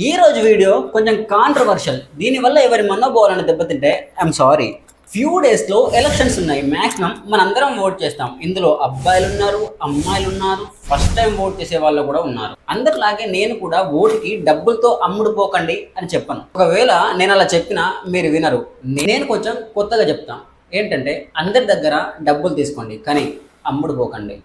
ఈ రోజు వీడియో కొంచెం కాంట్రవర్షియల్. దీనివల్ల ఎవరి మనోభావాలను దెబ్బతింటే ఐఎమ్ సారీ. ఫ్యూ డేస్లో ఎలక్షన్స్ ఉన్నాయి. మ్యాక్సిమం మనందరం ఓట్ చేస్తాం. ఇందులో అబ్బాయిలు ఉన్నారు, అమ్మాయిలు ఉన్నారు, ఫస్ట్ టైం ఓట్ చేసే వాళ్ళు కూడా ఉన్నారు. అందరిలాగే నేను కూడా ఓటుకి డబ్బులతో అమ్ముడుపోకండి అని చెప్పను. ఒకవేళ నేను అలా చెప్పినా మీరు వినరు. నేను కొంచెం కొత్తగా చెప్తాను. ఏంటంటే అందరి దగ్గర డబ్బులు తీసుకోండి, కానీ అమ్ముడుపోకండి.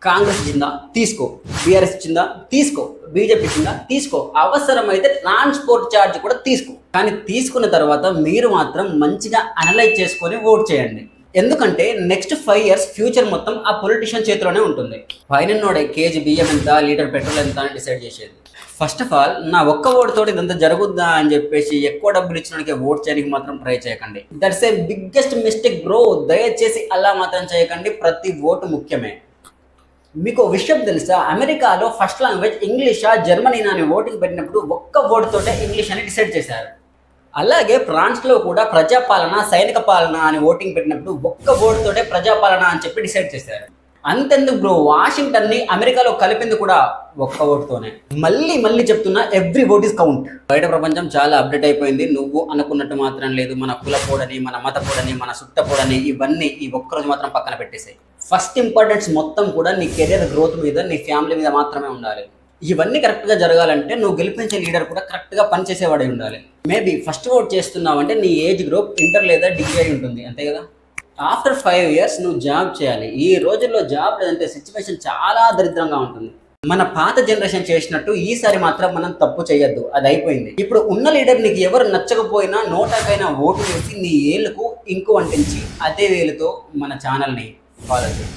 కాంగ్రెస్ ఇచ్చిందా తీసుకో, బీఆర్ఎస్ ఇచ్చిందా తీసుకో, బీజేపీ ఇచ్చిందా తీసుకో, అవసరమైతే ట్రాన్స్పోర్ట్ ఛార్జ్ కూడా తీసుకో. కానీ తీసుకున్న తర్వాత మీరు మాత్రం మంచిగా అనలైజ్ చేసుకొని ఓట్ చేయండి. ఎందుకంటే నెక్స్ట్ 5 years ఫ్యూచర్ మొత్తం ఆ పొలిటీషియన్ చేతిలోనే ఉంటుంది. పైనోడే కేజీ బియ్యం ఎంత, లీటర్ పెట్రోల్ ఎంత అని డిసైడ్ చేసేది. ఫస్ట్ ఆఫ్ ఆల్ నా ఒక్క ఓటుతో ఇదంతా జరుగుద్దా అని చెప్పేసి ఎక్కువ డబ్బులు ఇచ్చినోడికి ఓట్ చేయడానికి మాత్రం ట్రై చేయకండి. That's a biggest mistake bro. దయచేసి అలా మాత్రం చేయకండి. ప్రతి ఓటు ముఖ్యమే. మీకు విషయం తెలుసా, అమెరికాలో ఫస్ట్ లాంగ్వేజ్ ఇంగ్లీషా జర్మనీనా అని ఓటింగ్ పెట్టినప్పుడు ఒక్క ఓటుతోటే ఇంగ్లీష్ అని డిసైడ్ చేశారు. అలాగే ఫ్రాన్స్లో కూడా ప్రజాపాలన సైనిక పాలన అని ఓటింగ్ పెట్టినప్పుడు ఒక్క ఓటుతోటే ప్రజాపాలన అని చెప్పి డిసైడ్ చేశారు. అంతెందుకు బ్రో, వాషింగ్టన్ని అమెరికాలో కలిపింది కూడా ఒక్క ఓటుతోనే. మళ్ళీ చెప్తున్నా, ఎవ్రీ ఓట్ ఇస్ కౌంట్. బయట ప్రపంచం చాలా అప్డేట్ అయిపోయింది. నువ్వు అనుకున్నట్టు మాత్రం లేదు. మన కులపోడని, మన మతపోడని, మన సుట్టపోడని ఇవన్నీ ఈ ఒక్కరోజు మాత్రం పక్కన పెట్టేసాయి. ఫస్ట్ ఇంపార్టెన్స్ మొత్తం కూడా నీ కెరియర్ గ్రోత్ మీద, నీ ఫ్యామిలీ మీద మాత్రమే ఉండాలి. ఇవన్నీ కరెక్ట్గా జరగాలంటే నువ్వు గెలిపించే లీడర్ కూడా కరెక్ట్గా పనిచేసేవాడే ఉండాలి. మేబీ ఫస్ట్ ఓట్ చేస్తున్నావు అంటే నీ ఏజ్ గ్రూప్ ఇంటర్ లేదా డిగ్రీ అయి ఉంటుంది, అంతే కదా. ఆఫ్టర్ 5 years నువ్వు జాబ్ చేయాలి. ఈ రోజుల్లో జాబ్ లేదంటే సిచ్యువేషన్ చాలా దరిద్రంగా ఉంటుంది. మన పాత జనరేషన్ చేసినట్టు ఈసారి మాత్రం మనం తప్పు చేయొద్దు. అది అయిపోయింది. ఇప్పుడు ఉన్న లీడర్ నీకు ఎవరు నచ్చకపోయినా నోటాకైనా ఓటు వేసి నీ ఏళ్ళకు ఇంకు అంటించి అదే వేలుతో మన ఛానల్ని ఫాలో చేయి.